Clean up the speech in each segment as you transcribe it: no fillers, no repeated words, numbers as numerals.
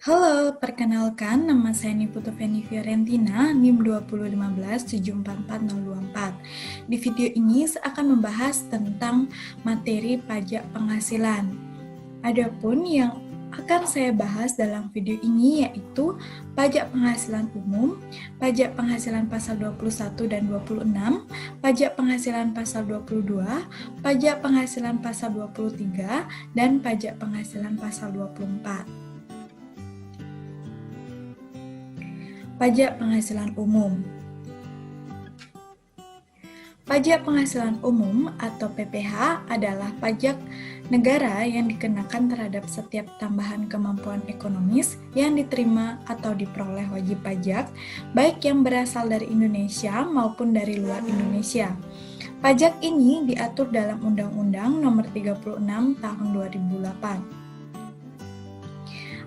Halo, perkenalkan nama saya Niputu Feni Fiorentina, NIM 201574424. Di video ini saya akan membahas tentang materi pajak penghasilan. Adapun yang akan saya bahas dalam video ini yaitu pajak penghasilan umum, pajak penghasilan pasal 21 dan 26, pajak penghasilan pasal 22, pajak penghasilan pasal 23, dan pajak penghasilan pasal 24. Pajak penghasilan umum. Pajak penghasilan umum atau PPh adalah pajak negara yang dikenakan terhadap setiap tambahan kemampuan ekonomis yang diterima atau diperoleh wajib pajak, baik yang berasal dari Indonesia maupun dari luar Indonesia. Pajak ini diatur dalam Undang-Undang Nomor 36 Tahun 2008.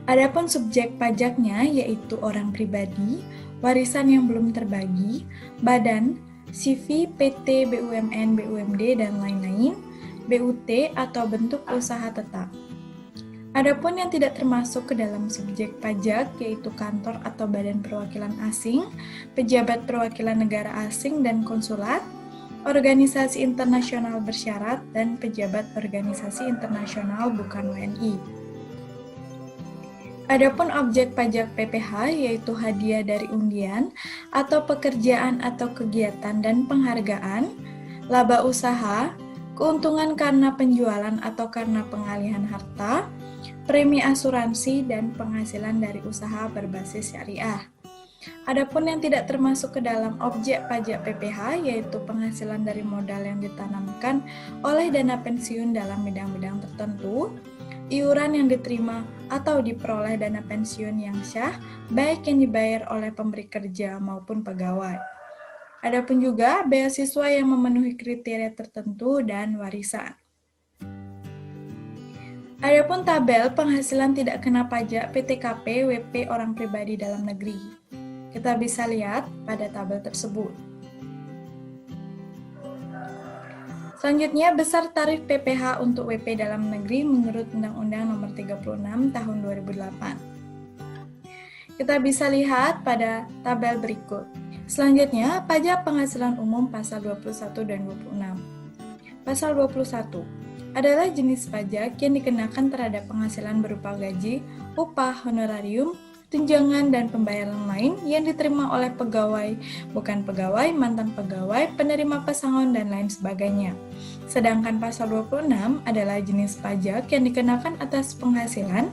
Adapun subjek pajaknya yaitu orang pribadi, warisan yang belum terbagi, badan, CV, PT, BUMN, BUMD, dan lain-lain, BUT atau bentuk usaha tetap. Adapun yang tidak termasuk ke dalam subjek pajak yaitu kantor atau badan perwakilan asing, pejabat perwakilan negara asing dan konsulat, organisasi internasional bersyarat, dan pejabat organisasi internasional bukan WNI. Adapun objek pajak PPh yaitu hadiah dari undian atau pekerjaan atau kegiatan dan penghargaan, laba usaha, keuntungan karena penjualan atau karena pengalihan harta, premi asuransi, dan penghasilan dari usaha berbasis syariah. Adapun yang tidak termasuk ke dalam objek pajak PPh yaitu penghasilan dari modal yang ditanamkan oleh dana pensiun dalam bidang-bidang tertentu, iuran yang diterima atau diperoleh dana pensiun yang syah, baik yang dibayar oleh pemberi kerja maupun pegawai. Adapun juga beasiswa yang memenuhi kriteria tertentu dan warisan. Adapun tabel penghasilan tidak kena pajak PTKP WP orang pribadi dalam negeri. Kita bisa lihat pada tabel tersebut. Selanjutnya, besar tarif PPh untuk WP dalam negeri menurut Undang-Undang Nomor 36 Tahun 2008. Kita bisa lihat pada tabel berikut. Selanjutnya, pajak penghasilan umum pasal 21 dan 26. Pasal 21 adalah jenis pajak yang dikenakan terhadap penghasilan berupa gaji, upah, honorarium, tunjangan, dan pembayaran lain yang diterima oleh pegawai, bukan pegawai, mantan pegawai, penerima pesangon, dan lain sebagainya. Sedangkan pasal 26 adalah jenis pajak yang dikenakan atas penghasilan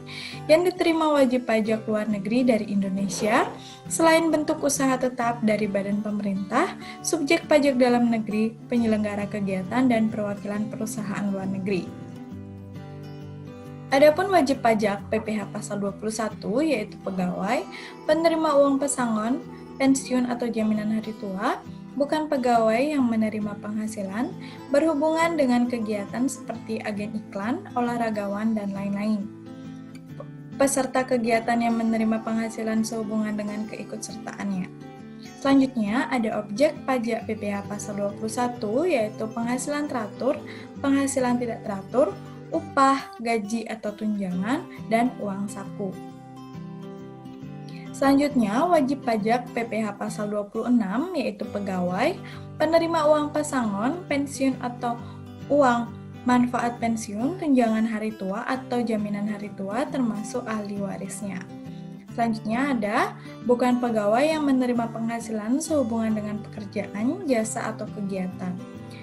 yang diterima wajib pajak luar negeri dari Indonesia, selain bentuk usaha tetap dari badan pemerintah, subjek pajak dalam negeri, penyelenggara kegiatan, dan perwakilan perusahaan luar negeri. Adapun wajib pajak PPh pasal 21 yaitu pegawai, penerima uang pesangon, pensiun atau jaminan hari tua, bukan pegawai yang menerima penghasilan, berhubungan dengan kegiatan seperti agen iklan, olahragawan, dan lain-lain. Peserta kegiatan yang menerima penghasilan sehubungan dengan keikutsertaannya. Selanjutnya ada objek pajak PPh pasal 21 yaitu penghasilan teratur, penghasilan tidak teratur, upah, gaji atau tunjangan, dan uang saku. Selanjutnya, wajib pajak PPh pasal 26 yaitu pegawai, penerima uang pesangon, pensiun atau uang manfaat pensiun, tunjangan hari tua atau jaminan hari tua termasuk ahli warisnya. Selanjutnya ada bukan pegawai yang menerima penghasilan sehubungan dengan pekerjaan, jasa atau kegiatan.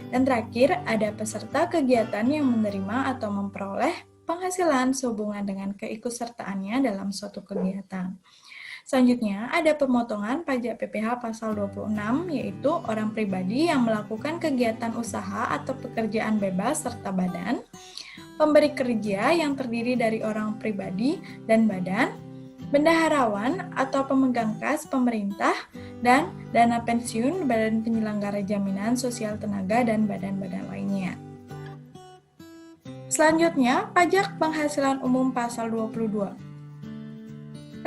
Dan terakhir, ada peserta kegiatan yang menerima atau memperoleh penghasilan sehubungan dengan keikutsertaannya dalam suatu kegiatan. Selanjutnya, ada pemotongan pajak PPh pasal 26, yaitu orang pribadi yang melakukan kegiatan usaha atau pekerjaan bebas serta badan, pemberi kerja yang terdiri dari orang pribadi dan badan, bendaharawan atau pemegang kas pemerintah, dan dana pensiun, badan penyelenggara jaminan sosial tenaga, dan badan-badan lainnya. Selanjutnya, pajak penghasilan umum pasal 22.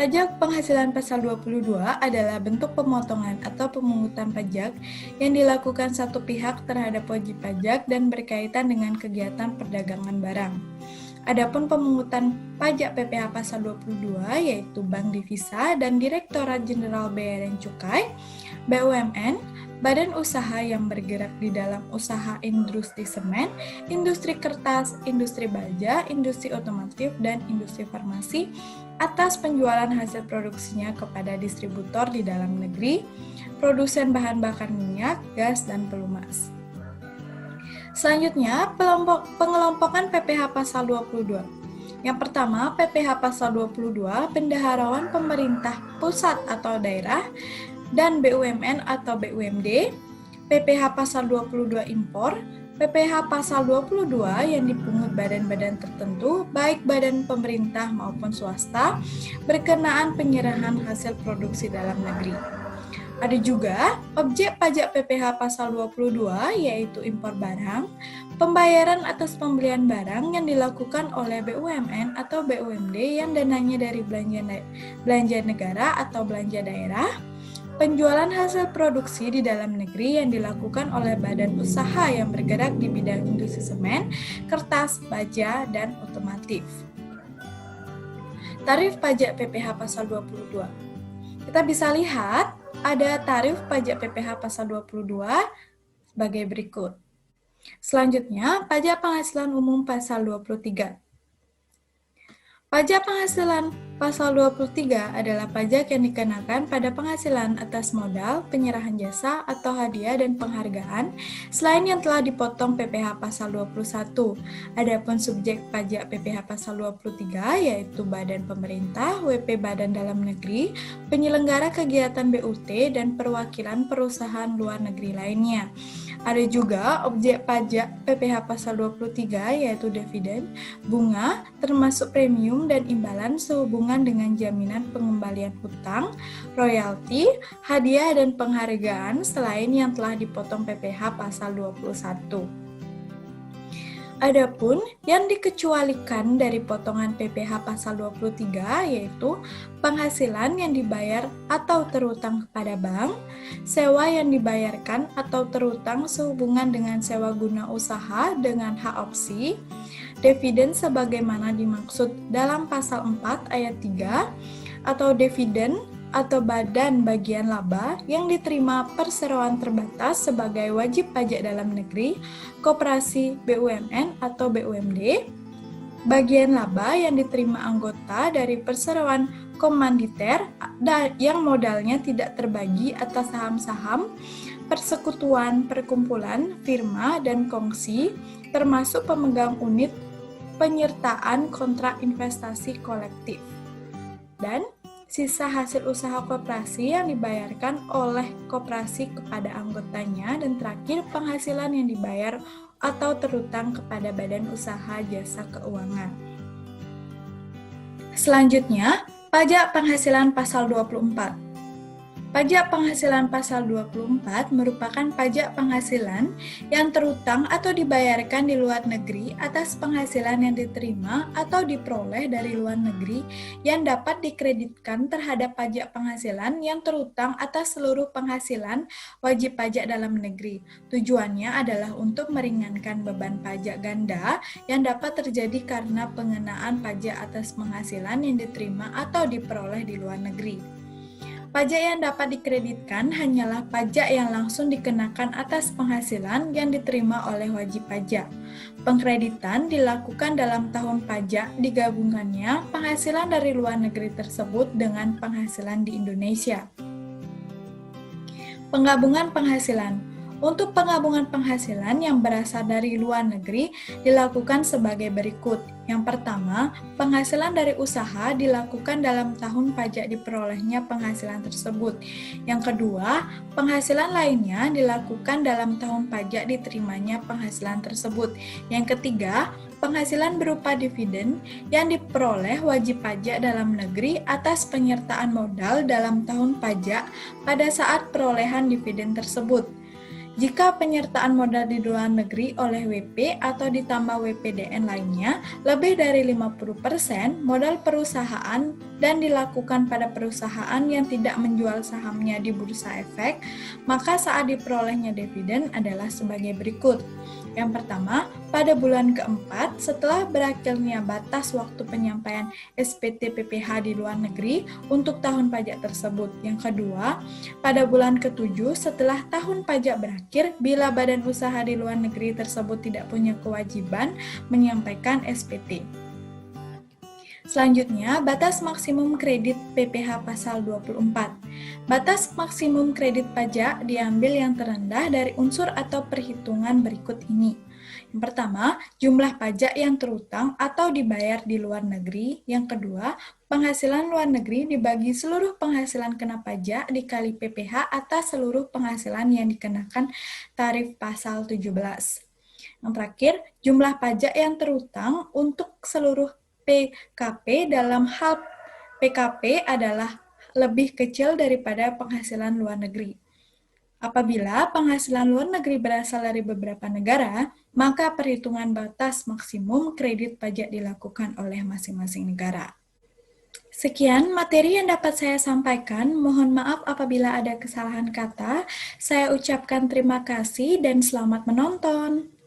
Pajak penghasilan pasal 22 adalah bentuk pemotongan atau pemungutan pajak yang dilakukan satu pihak terhadap wajib pajak dan berkaitan dengan kegiatan perdagangan barang. Adapun pemungutan pajak PPh pasal 22 yaitu Bank Devisa dan Direktorat Jenderal Bea dan Cukai, BUMN, badan usaha yang bergerak di dalam usaha industri semen, industri kertas, industri baja, industri otomotif, dan industri farmasi atas penjualan hasil produksinya kepada distributor di dalam negeri, produsen bahan bakar minyak, gas, dan pelumas. Selanjutnya, pengelompokan PPh pasal 22. Yang pertama, PPh pasal 22, bendaharawan pemerintah pusat atau daerah, dan BUMN atau BUMD, PPh pasal 22 impor, PPh pasal 22 yang dipungut badan-badan tertentu, baik badan pemerintah maupun swasta, berkenaan penyerahan hasil produksi dalam negeri. Ada juga objek pajak PPh pasal 22 yaitu impor barang, pembayaran atas pembelian barang yang dilakukan oleh BUMN atau BUMD yang dananya dari belanja negara atau belanja daerah, penjualan hasil produksi di dalam negeri yang dilakukan oleh badan usaha yang bergerak di bidang industri semen, kertas, baja, dan otomotif. Tarif pajak PPh pasal 22. Kita bisa lihat ada tarif pajak PPh pasal 22 sebagai berikut. Selanjutnya, pajak penghasilan umum pasal 23. Pajak penghasilan pasal 23 adalah pajak yang dikenakan pada penghasilan atas modal, penyerahan jasa, atau hadiah dan penghargaan, selain yang telah dipotong PPh pasal 21. Adapun subjek pajak PPh pasal 23 yaitu badan pemerintah, WP Badan Dalam Negeri, penyelenggara kegiatan BUT, dan perwakilan perusahaan luar negeri lainnya. Ada juga objek pajak PPh pasal 23 yaitu dividen, bunga, termasuk premium dan imbalan sehubungan dengan jaminan pengembalian hutang, royalti, hadiah dan penghargaan selain yang telah dipotong PPh pasal 21. Adapun yang dikecualikan dari potongan PPh pasal 23 yaitu penghasilan yang dibayar atau terutang kepada bank, sewa yang dibayarkan atau terutang sehubungan dengan sewa guna usaha dengan hak opsi, dividen sebagaimana dimaksud dalam pasal 4 ayat 3, atau dividen atau badan bagian laba yang diterima perseroan terbatas sebagai wajib pajak dalam negeri, koperasi, BUMN atau BUMD, bagian laba yang diterima anggota dari perseroan komanditer yang modalnya tidak terbagi atas saham-saham, persekutuan, perkumpulan, firma, dan kongsi, termasuk pemegang unit penyertaan kontrak investasi kolektif, dan sisa hasil usaha koperasi yang dibayarkan oleh koperasi kepada anggotanya, dan terakhir penghasilan yang dibayar atau terutang kepada badan usaha jasa keuangan. Selanjutnya, pajak penghasilan pasal 24. Pajak penghasilan pasal 24 merupakan pajak penghasilan yang terutang atau dibayarkan di luar negeri atas penghasilan yang diterima atau diperoleh dari luar negeri yang dapat dikreditkan terhadap pajak penghasilan yang terutang atas seluruh penghasilan wajib pajak dalam negeri. Tujuannya adalah untuk meringankan beban pajak ganda yang dapat terjadi karena pengenaan pajak atas penghasilan yang diterima atau diperoleh di luar negeri. Pajak yang dapat dikreditkan hanyalah pajak yang langsung dikenakan atas penghasilan yang diterima oleh wajib pajak. Pengkreditan dilakukan dalam tahun pajak digabungannya penghasilan dari luar negeri tersebut dengan penghasilan di Indonesia. Penggabungan penghasilan. Untuk penggabungan penghasilan yang berasal dari luar negeri dilakukan sebagai berikut. Yang pertama, penghasilan dari usaha dilakukan dalam tahun pajak diperolehnya penghasilan tersebut. Yang kedua, penghasilan lainnya dilakukan dalam tahun pajak diterimanya penghasilan tersebut. Yang ketiga, penghasilan berupa dividen yang diperoleh wajib pajak dalam negeri atas penyertaan modal dalam tahun pajak pada saat perolehan dividen tersebut. Jika penyertaan modal di luar negeri oleh WP atau ditambah WPDN lainnya lebih dari 50% modal perusahaan dan dilakukan pada perusahaan yang tidak menjual sahamnya di bursa efek, maka saat diperolehnya dividen adalah sebagai berikut. Yang pertama, pada bulan keempat setelah berakhirnya batas waktu penyampaian SPT PPh di luar negeri untuk tahun pajak tersebut. Yang kedua, pada bulan ketujuh setelah tahun pajak berakhir bila badan usaha di luar negeri tersebut tidak punya kewajiban menyampaikan SPT. Selanjutnya, batas maksimum kredit PPh pasal 24. Batas maksimum kredit pajak diambil yang terendah dari unsur atau perhitungan berikut ini. Yang pertama, jumlah pajak yang terutang atau dibayar di luar negeri. Yang kedua, penghasilan luar negeri dibagi seluruh penghasilan kena pajak dikali PPh atas seluruh penghasilan yang dikenakan tarif pasal 17. Yang terakhir, jumlah pajak yang terutang untuk seluruh PKP dalam hal PKP adalah lebih kecil daripada penghasilan luar negeri. Apabila penghasilan luar negeri berasal dari beberapa negara, maka perhitungan batas maksimum kredit pajak dilakukan oleh masing-masing negara. Sekian materi yang dapat saya sampaikan. Mohon maaf apabila ada kesalahan kata. Saya ucapkan terima kasih dan selamat menonton.